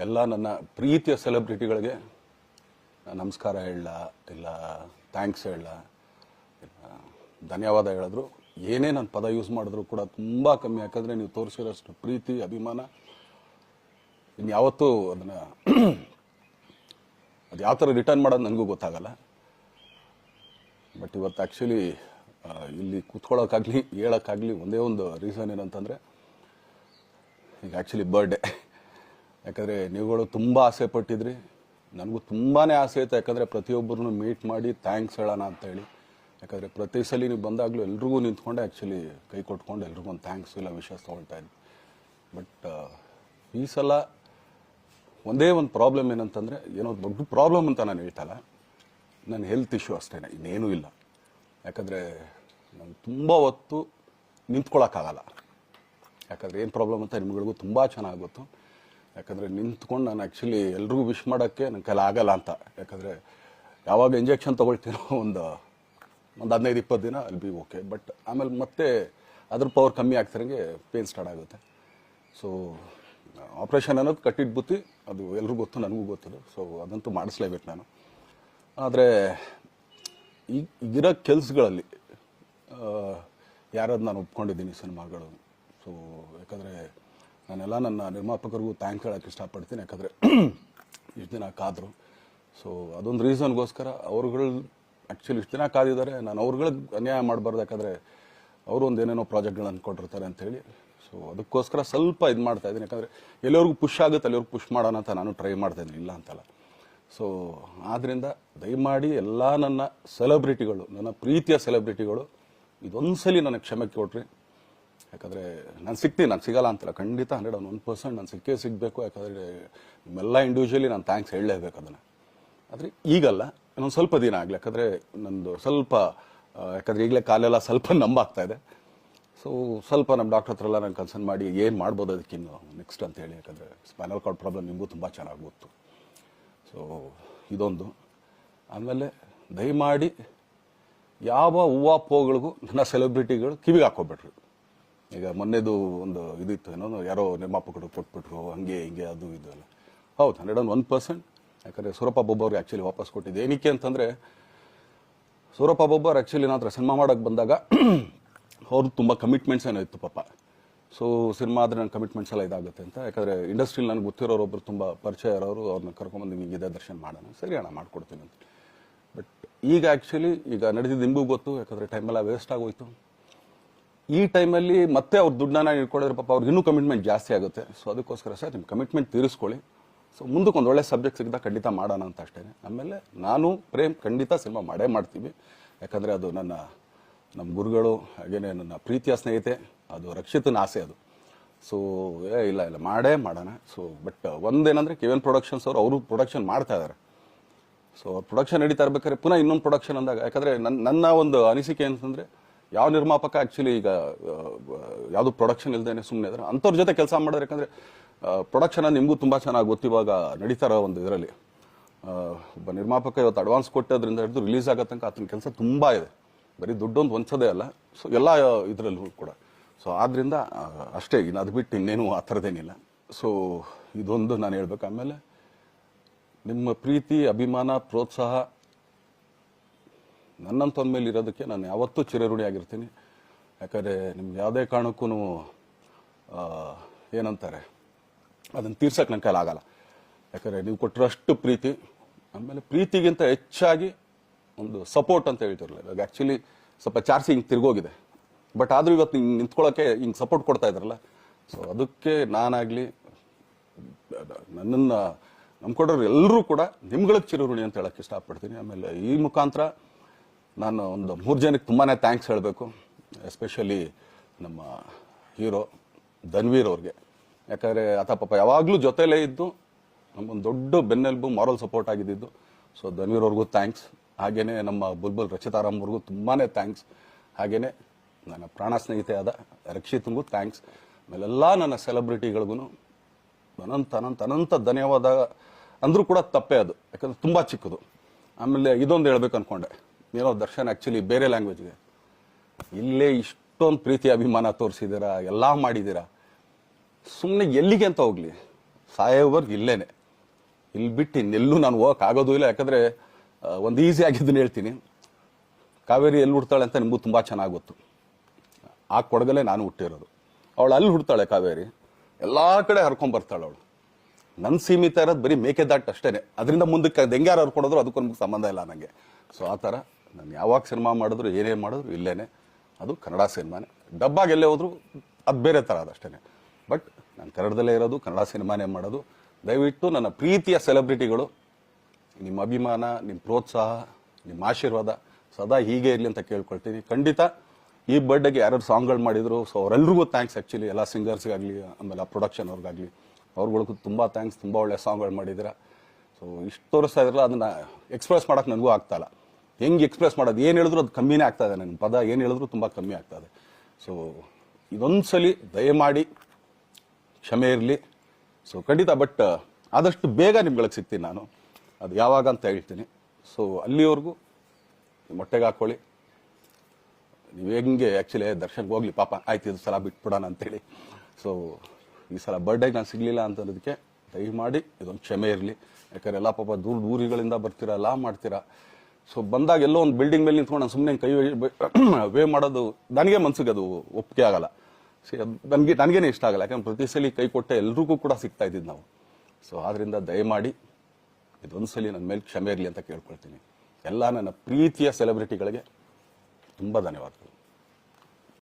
ಎಲ್ಲ ನನ್ನ ಪ್ರೀತಿಯ ಸೆಲೆಬ್ರಿಟಿಗಳಿಗೆ ನಮಸ್ಕಾರ ಹೇಳ ಇಲ್ಲ ಥ್ಯಾಂಕ್ಸ್ ಹೇಳ ಧನ್ಯವಾದ ಹೇಳಿದ್ರು ಏನೇ ನಾನು ಪದ ಯೂಸ್ ಮಾಡಿದ್ರು ಕೂಡ ತುಂಬ ಕಮ್ಮಿ. ಯಾಕಂದರೆ ನೀವು ತೋರಿಸಿರೋಷ್ಟು ಪ್ರೀತಿ ಅಭಿಮಾನ ಇನ್ಯಾವತ್ತೂ ಅದನ್ನು ಅದು ಯಾವ ಥರ ರಿಟರ್ನ್ ಮಾಡೋದು ನನಗೂ ಗೊತ್ತಾಗಲ್ಲ. ಬಟ್ ಇವತ್ತು ಆ್ಯಕ್ಚುಲಿ ಇಲ್ಲಿ ಕೂತ್ಕೊಳ್ಳೋಕ್ಕಾಗಲಿ ಹೇಳೋಕ್ಕಾಗಲಿ ಒಂದೇ ಒಂದು ರೀಸನ್ ಏನಂತಂದರೆ ಈಗ ಆ್ಯಕ್ಚುಲಿ ಬರ್ಡೇ. ಯಾಕಂದರೆ ನೀವುಗಳು ತುಂಬ ಆಸೆ ಪಟ್ಟಿದ್ರಿ, ನನಗೂ ತುಂಬಾ ಆಸೆ ಇತ್ತು. ಯಾಕಂದರೆ ಪ್ರತಿಯೊಬ್ಬರನ್ನು ಮೀಟ್ ಮಾಡಿ ಥ್ಯಾಂಕ್ಸ್ ಹೇಳೋಣ ಅಂತೇಳಿ. ಯಾಕಂದರೆ ಪ್ರತಿ ಸಲ ನೀವು ಬಂದಾಗಲೂ ಎಲ್ರಿಗೂ ನಿಂತ್ಕೊಂಡೆ ಆ್ಯಕ್ಚುಲಿ ಕೈ ಕೊಟ್ಕೊಂಡು ಎಲ್ರಿಗೂ ಒಂದು ಥ್ಯಾಂಕ್ಸ್ ಇಲ್ಲ ವಿಶಸ್ ತೊಗೊಳ್ತಾ ಇದ್ವಿ. ಬಟ್ ಈ ಸಲ ಒಂದೇ ಒಂದು ಪ್ರಾಬ್ಲಮ್ ಏನಂತಂದರೆ, ಏನೋ ದೊಡ್ಡ ಪ್ರಾಬ್ಲಮ್ ಅಂತ ನಾನು ಹೇಳ್ತಲ್ಲ, ನನ್ನ ಹೆಲ್ತ್ ಇಶ್ಯೂ ಅಷ್ಟೇ, ಇನ್ನೇನೂ ಇಲ್ಲ. ಯಾಕಂದರೆ ನಾನು ತುಂಬ ಹೊತ್ತು ನಿಂತ್ಕೊಳ್ಳೋಕ್ಕಾಗಲ್ಲ. ಯಾಕಂದರೆ ಏನು ಪ್ರಾಬ್ಲಮ್ ಅಂತ ನಿಮ್ಗಳಿಗೂ ತುಂಬ ಚೆನ್ನಾಗಿ ಗೊತ್ತು. ಯಾಕಂದರೆ ನಿಂತ್ಕೊಂಡು ನಾನು ಆ್ಯಕ್ಚುಲಿ ಎಲ್ರಿಗೂ ವಿಶ್ ಮಾಡೋಕ್ಕೆ ನನ್ನ ಕೈಲಿ ಆಗಲ್ಲ ಅಂತ. ಯಾಕಂದರೆ ಯಾವಾಗ ಇಂಜೆಕ್ಷನ್ ತೊಗೊಳ್ತೀನೋ ಒಂದು 15-20 ದಿನ ಅಲ್ಲಿ ಬಿ ಓಕೆ. ಬಟ್ ಆಮೇಲೆ ಮತ್ತೆ ಅದ್ರ ಪವರ್ ಕಮ್ಮಿ ಆಗ್ತಿರಂಗೆ ಪೇನ್ ಸ್ಟಾರ್ಟ್ ಆಗುತ್ತೆ. ಸೊ ಆಪ್ರೇಷನ್ ಅನ್ನೋದು ಕಟ್ಟಿಟ್ಟು ಬುತ್ತಿ, ಅದು ಎಲ್ರಿಗೂ ಗೊತ್ತು, ನನಗೂ ಗೊತ್ತದು. ಸೊ ಅದಂತೂ ಮಾಡಿಸ್ಲೇಬೇಕು ನಾನು. ಆದರೆ ಈಗಿರೋ ಕೆಲಸಗಳಲ್ಲಿ ಯಾರಾದ್ರು ನಾನು ಒಪ್ಕೊಂಡಿದ್ದೀನಿ ಸಿನಿಮಾಗಳು. ಸೊ ಯಾಕಂದರೆ ನಾನೆಲ್ಲ ನನ್ನ ನಿರ್ಮಾಪಕರಿಗೂ ಥ್ಯಾಂಕ್ಸ್ ಹೇಳೋಕ್ಕೆ ಇಷ್ಟಪಡ್ತೀನಿ. ಯಾಕಂದರೆ ಇಷ್ಟು ದಿನ ಕಾದರು. ಸೊ ಅದೊಂದು ರೀಸನ್ಗೋಸ್ಕರ ಅವ್ರುಗಳು ಆ್ಯಕ್ಚುಲಿ ಇಷ್ಟು ದಿನ ಕಾದಿದ್ದಾರೆ. ನಾನು ಅವ್ರುಗಳಿಗೆ ಅನ್ಯಾಯ ಮಾಡಬಾರ್ದು. ಯಾಕಂದರೆ ಅವರು ಒಂದು ಏನೇನೋ ಪ್ರಾಜೆಕ್ಟ್ಗಳನ್ನು ಕೊಟ್ಟಿರ್ತಾರೆ ಅಂಥೇಳಿ. ಸೊ ಅದಕ್ಕೋಸ್ಕರ ಸ್ವಲ್ಪ ಇದು ಮಾಡ್ತಾಯಿದ್ದೀನಿ. ಯಾಕಂದರೆ ಎಲ್ಲಿವರೆಗೂ ಪುಷ್ ಆಗುತ್ತೆ ಅಲ್ಲಿವರೆಗೂ ಪುಷ್ ಮಾಡೋಣ ಅಂತ ನಾನು ಟ್ರೈ ಮಾಡ್ತಾಯಿದ್ದೀನಿ, ಇಲ್ಲ ಅಂತಲ್ಲ. ಸೊ ಆದ್ದರಿಂದ ದಯಮಾಡಿ ಎಲ್ಲ ನನ್ನ ಸೆಲೆಬ್ರಿಟಿಗಳು, ನನ್ನ ಪ್ರೀತಿಯ ಸೆಲೆಬ್ರಿಟಿಗಳು, ಇದೊಂದು ಸಲ ನನಗೆ ಕ್ಷಮೆ ಕೊಡ್ರಿ. ಯಾಕಂದರೆ ನಾನು ಸಿಗ್ತೀನಿ, ನಾನು ಸಿಗಲ್ಲ ಅಂತಲ್ಲ, ಖಂಡಿತ 101% ನಾನು ಸಿಕ್ಕೇ ಸಿಗಬೇಕು. ಯಾಕಂದರೆ ನಿಮ್ಮೆಲ್ಲ ಇಂಡಿವಿಜುವಲಿ ನಾನು ಥ್ಯಾಂಕ್ಸ್ ಹೇಳಲೇಬೇಕು ಅದನ್ನು. ಆದರೆ ಈಗಲ್ಲ, ಇನ್ನೊಂದು ಸ್ವಲ್ಪ ದಿನ ಆಗಲಿ. ಯಾಕಂದರೆ ನಂದು ಸ್ವಲ್ಪ ಯಾಕಂದರೆ ಈಗಲೇ ಕಾಲೆಲ್ಲ ಸ್ವಲ್ಪ ನಂಬಾಗ್ತಾ ಇದೆ. ಸೊ ಸ್ವಲ್ಪ ನಮ್ಮ ಡಾಕ್ಟರ್ ಹತ್ರ ಎಲ್ಲ ನಾನು ಕನ್ಸರ್ನ್ ಮಾಡಿ ಏನು ಮಾಡ್ಬೋದು ಅದಕ್ಕಿನ್ನು ನೆಕ್ಸ್ಟ್ ಅಂತೇಳಿ. ಯಾಕಂದರೆ ಸ್ಪೈನಲ್ ಕಾರ್ಡ್ ಪ್ರಾಬ್ಲಮ್ ನಿಮಗೂ ತುಂಬ ಚೆನ್ನಾಗಿ ಗೊತ್ತು. ಸೊ ಇದೊಂದು. ಆಮೇಲೆ ದಯಮಾಡಿ ಯಾವ ಹೂವು ಪೋಗಳಿಗೂ ನನ್ನ ಸೆಲೆಬ್ರಿಟಿಗಳು ಕಿವಿಗೆ ಹಾಕೋಬಿಟ್ರು. ಈಗ ಮೊನ್ನೆದು ಒಂದು ಇದಿತ್ತು, ಏನೋ ಯಾರೋ ನಿರ್ಮಾಪಕರು ಕೊಟ್ಬಿಟ್ರು, ಹಂಗೆ ಹಿಂಗೆ ಅದು ಇದು ಎಲ್ಲ. ಹೌದು, 101%. ಯಾಕಂದರೆ ಸೂರಪ್ಪ ಬೊಬ್ಬ ಅವ್ರಿಗೆ ಆ್ಯಕ್ಚುಲಿ ವಾಪಸ್ ಕೊಟ್ಟಿದ್ದು. ಏನಕ್ಕೆ ಅಂತಂದರೆ, ಸೂರಪ್ಪ ಬೊಬ್ಬ ಅವ್ರು ಆ್ಯಕ್ಚುಲಿ ನನ್ನ ಹತ್ರ ಸಿನಿಮಾ ಮಾಡೋಕ್ಕೆ ಬಂದಾಗ ಅವ್ರದ್ದು ತುಂಬ ಕಮಿಟ್ಮೆಂಟ್ಸ್ ಏನೋ ಇತ್ತು ಪಾಪ. ಸೊ ಸಿನಿಮಾ ಆದರೆ ನನ್ನ ಕಮಿಟ್ಮೆಂಟ್ಸ್ ಎಲ್ಲ ಇದಾಗುತ್ತೆ ಅಂತ. ಯಾಕಂದರೆ ಇಂಡಸ್ಟ್ರಿಲಿ ನನಗೆ ಗೊತ್ತಿರೋರೊಬ್ಬರು ತುಂಬ ಪರಿಚಯ ಇರೋರು, ಅವ್ರನ್ನ ಕರ್ಕೊಂಬಂದು ಹಿಂಗಿದೆ ದರ್ಶನ ಮಾಡೋಣ, ಸರಿ ಅಣ್ಣ ಮಾಡ್ಕೊಡ್ತೀನಿ ಅಂತ. ಬಟ್ ಈಗ ಆ್ಯಕ್ಚುಲಿ ಈಗ ನಡೆದಿದ್ದು ನಿಮಗೂ ಗೊತ್ತು. ಯಾಕಂದರೆ ಟೈಮೆಲ್ಲ ವೇಸ್ಟ್ ಆಗೋಯ್ತು. ಈ ಟೈಮಲ್ಲಿ ಮತ್ತೆ ಅವ್ರ ದುಡ್ಡನ್ನ ಇಟ್ಕೊಂಡಿದ್ರೆ ಪಾಪ ಅವ್ರಿಗೆ ಇನ್ನೂ ಕಮಿಟ್ಮೆಂಟ್ ಜಾಸ್ತಿ ಆಗುತ್ತೆ. ಸೊ ಅದಕ್ಕೋಸ್ಕರ ಸರ್ ನಿಮ್ಮ ಕಮಿಟ್ಮೆಂಟ್ ತೀರಿಸ್ಕೊಳ್ಳಿ. ಸೊ ಮುಂದಕ್ಕೆ ಒಂದು ಒಳ್ಳೆ ಸಬ್ಜೆಕ್ಟ್ ಸಿಗ್ದಾಗ ಖಂಡಿತ ಮಾಡೋಣ ಅಂತ ಅಷ್ಟೇ. ಆಮೇಲೆ ನಾನು ಪ್ರೇಮ್ ಖಂಡಿತ ಸಿನಿಮಾ ಮಾಡೇ ಮಾಡ್ತೀವಿ. ಯಾಕಂದರೆ ಅದು ನಮ್ಮ ಗುರುಗಳು, ಹಾಗೇನೆ ನನ್ನ ಪ್ರೀತಿಯ ಸ್ನೇಹಿತೆ, ಅದು ರಕ್ಷಿತನ ಆಸೆ ಅದು. ಸೊ ಇಲ್ಲ ಮಾಡೇ ಮಾಡೋಣ. ಸೊ ಬಟ್ ಒಂದೇನಂದರೆ KVN ಪ್ರೊಡಕ್ಷನ್ಸ್ ಅವರು ಪ್ರೊಡಕ್ಷನ್ ಮಾಡ್ತಾ ಇದ್ದಾರೆ. ಸೊ ಅವ್ರು ಪ್ರೊಡಕ್ಷನ್ ನಡೀತಾ ಇರ್ಬೇಕಾದ್ರೆ ಪುನಃ ಇನ್ನೊಂದು ಪ್ರೊಡಕ್ಷನ್ ಅಂದಾಗ, ಯಾಕಂದರೆ ನನ್ನ ಒಂದು ಅನಿಸಿಕೆ ಅಂತಂದರೆ, ಯಾವ ನಿರ್ಮಾಪಕ ಆ್ಯಕ್ಚುಲಿ ಈಗ ಯಾವುದು ಪ್ರೊಡಕ್ಷನ್ ಇಲ್ದೇನೆ ಸುಮ್ಮನೆ ಇದ್ದಾರೆ ಅಂಥವ್ರ ಜೊತೆ ಕೆಲಸ ಮಾಡಿದ್ರೆ. ಯಾಕಂದರೆ ಪ್ರೊಡಕ್ಷನ್ ನಿಮಗೂ ತುಂಬ ಚೆನ್ನಾಗಿ ಗೊತ್ತು. ಇವಾಗ ನಡೀತಾ ಇರೋ ಒಂದು ಇದರಲ್ಲಿ ಒಬ್ಬ ನಿರ್ಮಾಪಕ ಇವತ್ತು ಅಡ್ವಾನ್ಸ್ ಕೊಟ್ಟೋದ್ರಿಂದ ಹಿಡಿದು ರಿಲೀಸ್ ಆಗೋ ತನಕ ಆತನ ಕೆಲಸ ತುಂಬ ಇದೆ. ಬರೀ ದುಡ್ಡೊಂದು ಹೊಂಚೋದೇ ಅಲ್ಲ, ಸೊ ಎಲ್ಲ ಇದರಲ್ಲೂ ಕೂಡ. ಸೊ ಆದ್ದರಿಂದ ಅಷ್ಟೇ, ಇನ್ನು ಅದು ಬಿಟ್ಟು ಇನ್ನೇನು ಆ ಥರದ್ದೇನಿಲ್ಲ. ಸೊ ಇದೊಂದು ನಾನು ಹೇಳ್ಬೇಕು. ಆಮೇಲೆ ನಿಮ್ಮ ಪ್ರೀತಿ, ಅಭಿಮಾನ, ಪ್ರೋತ್ಸಾಹ ನನ್ನಂತಂದ ಮೇಲೆ ಇರೋದಕ್ಕೆ ನಾನು ಯಾವತ್ತೂ ಚಿರಋಣಿಯಾಗಿರ್ತೀನಿ. ಯಾಕಂದರೆ ನಿಮ್ಗೆ ಯಾವುದೇ ಕಾರಣಕ್ಕೂ ಏನಂತಾರೆ ಅದನ್ನು ತೀರ್ಸೋಕೆ ನನ್ನ ಕೈಲಿ ಆಗಲ್ಲ. ಯಾಕಂದರೆ ನೀವು ಕೊಟ್ಟರಷ್ಟು ಪ್ರೀತಿ, ಆಮೇಲೆ ಪ್ರೀತಿಗಿಂತ ಹೆಚ್ಚಾಗಿ ಒಂದು ಸಪೋರ್ಟ್ ಅಂತ ಹೇಳ್ತಿರಲ್ಲ. ಇವಾಗ ಆ್ಯಕ್ಚುಲಿ ಸ್ವಲ್ಪ ಚಾರ್ಜ್ ಹಿಂಗೆ ತಿರ್ಗೋಗಿದೆ. ಬಟ್ ಆದರೂ ಇವತ್ತು ಹಿಂಗೆ ನಿಂತ್ಕೊಳ್ಳೋಕ್ಕೆ ಹಿಂಗೆ ಸಪೋರ್ಟ್ ಕೊಡ್ತಾ ಇದ್ದಾರಲ್ಲ. ಸೊ ಅದಕ್ಕೆ ನಾನಾಗಲಿ ನನ್ನನ್ನು ನಂಬ್ಕೊಡೋರು ಎಲ್ಲರೂ ಕೂಡ ನಿಮ್ಗಳಿಗೆ ಚಿರಋಣಿ ಅಂತ ಹೇಳೋಕ್ಕೆ ಇಷ್ಟಪಡ್ತೀನಿ. ಆಮೇಲೆ ಈ ಮುಖಾಂತರ ನಾನು ಒಂದು 3 ಜನಕ್ಕೆ ತುಂಬಾ ಥ್ಯಾಂಕ್ಸ್ ಹೇಳಬೇಕು. ಎಸ್ಪೆಷಲಿ ನಮ್ಮ ಹೀರೋ ಧನ್ವೀರ್ ಅವ್ರಿಗೆ. ಯಾಕಂದರೆ ಆತ ಪಾಪ ಯಾವಾಗಲೂ ಜೊತೆಲೇ ಇದ್ದು ನಮ್ಮೊಂದು ದೊಡ್ಡ ಬೆನ್ನೆಲುಬು, ಮಾರಲ್ ಸಪೋರ್ಟ್ ಆಗಿದ್ದು. ಸೊ ಧನ್ವೀರ್ ಅವ್ರಿಗೂ ಥ್ಯಾಂಕ್ಸ್. ಹಾಗೆಯೇ ನಮ್ಮ ಬುಲ್ಬುಲ್ ರಚಿತಾರಾಮ್ ಅವ್ರಿಗೂ ತುಂಬಾ ಥ್ಯಾಂಕ್ಸ್. ಹಾಗೆಯೇ ನನ್ನ ಪ್ರಾಣ ಸ್ನೇಹಿತೆಯಾದ ರಕ್ಷಿತನಿಗೂ ಥ್ಯಾಂಕ್ಸ್. ಆಮೇಲೆಲ್ಲ ನನ್ನ ಸೆಲೆಬ್ರಿಟಿಗಳಿಗೂ ಅನಂತ ಧನ್ಯವಾದ ಅಂದರೂ ಕೂಡ ತಪ್ಪೇ ಅದು. ಯಾಕಂದರೆ ತುಂಬ ಚಿಕ್ಕದು. ಆಮೇಲೆ ಇದೊಂದು ಹೇಳ್ಬೇಕು ಅಂದ್ಕೊಂಡೆ, ಏನೋ ದರ್ಶನ್ ಆ್ಯಕ್ಚುಲಿ ಬೇರೆ ಲ್ಯಾಂಗ್ವೇಜ್ಗೆ ಇಲ್ಲೇ ಇಷ್ಟೊಂದು ಪ್ರೀತಿ ಅಭಿಮಾನ ತೋರಿಸಿದ್ದೀರಾ, ಎಲ್ಲ ಮಾಡಿದ್ದೀರಾ, ಸುಮ್ಮನೆ ಎಲ್ಲಿಗೆ ಅಂತ ಹೋಗಲಿ. ಸಾಯೋವರೆಗೂ ಇಲ್ಲೇನೆ, ಇಲ್ಲಿ ಬಿಟ್ಟು ಇನ್ನೆಲ್ಲೂ ನಾನು ಹೋಗಕ್ಕೆ ಆಗೋದು ಇಲ್ಲ. ಯಾಕಂದರೆ ಒಂದು ಈಸಿ ಆಗಿದ್ದನ್ನು ಹೇಳ್ತೀನಿ, ಕಾವೇರಿ ಎಲ್ಲಿ ಹುಡ್ತಾಳೆ ಅಂತ ನಿಮಗೂ ತುಂಬ ಚೆನ್ನಾಗಿ ಗೊತ್ತು. ಆ ಕೊಡಗಲ್ಲೇ ನಾನು ಹುಟ್ಟಿರೋದು. ಅವಳು ಅಲ್ಲಿ ಹುಡ್ತಾಳೆ ಕಾವೇರಿ, ಎಲ್ಲ ಕಡೆ ಹರ್ಕೊಂಡ್ಬರ್ತಾಳೆ ಅವಳು. ನನ್ನ ಸೀಮಿತ ಇರೋದು ಬರೀ ಮೇಕೆದಾಟು ಅಷ್ಟೇ, ಅದರಿಂದ ಮುಂದಕ್ಕೆ ಅದು ಹೆಂಗ್ಯಾರು ಹರ್ಕೊಡೋದ್ರು ಅದಕ್ಕೂ ನಮ್ಗೆ ಸಂಬಂಧ ಇಲ್ಲ ನನಗೆ. ಸೊ ಆ ಥರ ನಾನು ಯಾವಾಗ ಸಿನಿಮಾ ಮಾಡಿದ್ರು ಏನೇ ಮಾಡಿದ್ರು ಇಲ್ಲೇನೆ, ಅದು ಕನ್ನಡ ಸಿನಿಮಾನೇ. ಡಬ್ಬಾಗಿ ಎಲ್ಲೇ ಹೋದ್ರು ಅದು ಬೇರೆ ಥರ ಅದಷ್ಟೇ. ಬಟ್ ನಾನು ಕನ್ನಡದಲ್ಲೇ ಇರೋದು, ಕನ್ನಡ ಸಿನಿಮಾನೇ ಮಾಡೋದು. ದಯವಿಟ್ಟು ನನ್ನ ಪ್ರೀತಿಯ ಸೆಲೆಬ್ರಿಟಿಗಳು, ನಿಮ್ಮ ಅಭಿಮಾನ, ನಿಮ್ಮ ಪ್ರೋತ್ಸಾಹ, ನಿಮ್ಮ ಆಶೀರ್ವಾದ ಸದಾ ಹೀಗೆ ಇರಲಿ ಅಂತ ಕೇಳ್ಕೊಳ್ತೀನಿ. ಖಂಡಿತ ಈ ಬರ್ಡೇಗೆ ಯಾರ್ಯಾರು ಸಾಂಗ್ಗಳು ಮಾಡಿದ್ರು, ಸೊ ಅವರೆಲ್ರಿಗೂ ಥ್ಯಾಂಕ್ಸ್. ಆ್ಯಕ್ಚುಲಿ ಎಲ್ಲ ಸಿಂಗರ್ಸ್ಗಾಗಲಿ, ಆಮೇಲೆ ಪ್ರೊಡಕ್ಷನ್ ಅವ್ರಿಗಾಗಲಿ, ಅವ್ರುಗಳಿಗೂ ತುಂಬ ಥ್ಯಾಂಕ್ಸ್. ತುಂಬ ಒಳ್ಳೆ ಸಾಂಗ್ಗಳು ಮಾಡಿದ್ದೀರಾ. ಸೊ ಇಷ್ಟು ತೋರಿಸ್ತಾ ಇದ್ರಲ್ಲ, ಅದನ್ನು ಎಕ್ಸ್ಪ್ರೆಸ್ ಮಾಡೋಕೆ ನನಗೂ ಆಗ್ತಾಯಿಲ್ಲ. ಹೆಂಗೆ ಎಕ್ಸ್ಪ್ರೆಸ್ ಮಾಡೋದು, ಏನು ಹೇಳಿದ್ರು ಅದು ಕಮ್ಮಿನೇ ಆಗ್ತಾಯಿದೆ. ನನ್ನ ಪದ ಏನು ಹೇಳಿದ್ರು ತುಂಬ ಕಮ್ಮಿ ಆಗ್ತಾಯಿದೆ. ಸೊ ಇದೊಂದು ಸಲ ದಯಮಾಡಿ ಕ್ಷಮೆ ಇರಲಿ. ಸೊ ಖಂಡಿತ, ಬಟ್ ಆದಷ್ಟು ಬೇಗ ನಿಮ್ಗಳಿಗೆ ಸಿಗ್ತೀನಿ ನಾನು, ಅದು ಯಾವಾಗ ಅಂತ ಹೇಳ್ತೀನಿ. ಸೊ ಅಲ್ಲಿವರೆಗೂ ಮೊಟ್ಟೆಗೆ ಹಾಕೊಳ್ಳಿ. ನೀವು ಹೆಂಗೆ ಆ್ಯಕ್ಚುಲಿ ದರ್ಶನ್ಗೆ ಹೋಗ್ಲಿ ಪಾಪ, ಆಯ್ತು ಇದು ಸಲ ಬಿಟ್ಬಿಡೋಣ ಅಂತೇಳಿ. ಸೊ ಈ ಸಲ ಬರ್ಡೇಗೆ ನಾನು ಸಿಗಲಿಲ್ಲ ಅಂತಂದಕ್ಕೆ ದಯಮಾಡಿ ಇದೊಂದು ಕ್ಷಮೆ ಇರಲಿ. ಯಾಕಂದ್ರೆ ಎಲ್ಲ ಪಾಪ ದೂರಗಳಿಂದ ಬರ್ತೀರಾ, ಎಲ್ಲ ಮಾಡ್ತೀರಾ. ಸೊ ಬಂದಾಗ ಎಲ್ಲೋ ಒಂದು ಬಿಲ್ಡಿಂಗ್ ಮೇಲೆ ನಿಂತ್ಕೊಂಡು ನಾನು ಸುಮ್ಮನೆ ಕೈ ವೇ ಮಾಡೋದು ನನಗೆ ಮನ್ಸಿಗೆ ಅದು ಒಪ್ಪಿಗೆ ಆಗಲ್ಲ. ಅದು ನನಗೇನೆ ಇಷ್ಟ ಆಗಲ್ಲ. ಯಾಕಂದ್ರೆ ಪ್ರತಿ ಸಲ ಕೈ ಕೊಟ್ಟೆ ಎಲ್ರಿಗೂ ಕೂಡ ಸಿಗ್ತಾ ಇದ್ದಿದ್ದು ನಾವು. ಸೊ ಆದ್ದರಿಂದ ದಯಮಾಡಿ ಇದೊಂದು ಸಲ ನನ್ನ ಮೇಲೆ ಕ್ಷಮೆ ಇರಲಿ ಅಂತ ಕೇಳ್ಕೊಳ್ತೀನಿ. ಎಲ್ಲ ನನ್ನ ಪ್ರೀತಿಯ ಸೆಲೆಬ್ರಿಟಿಗಳಿಗೆ ತುಂಬ ಧನ್ಯವಾದಗಳು.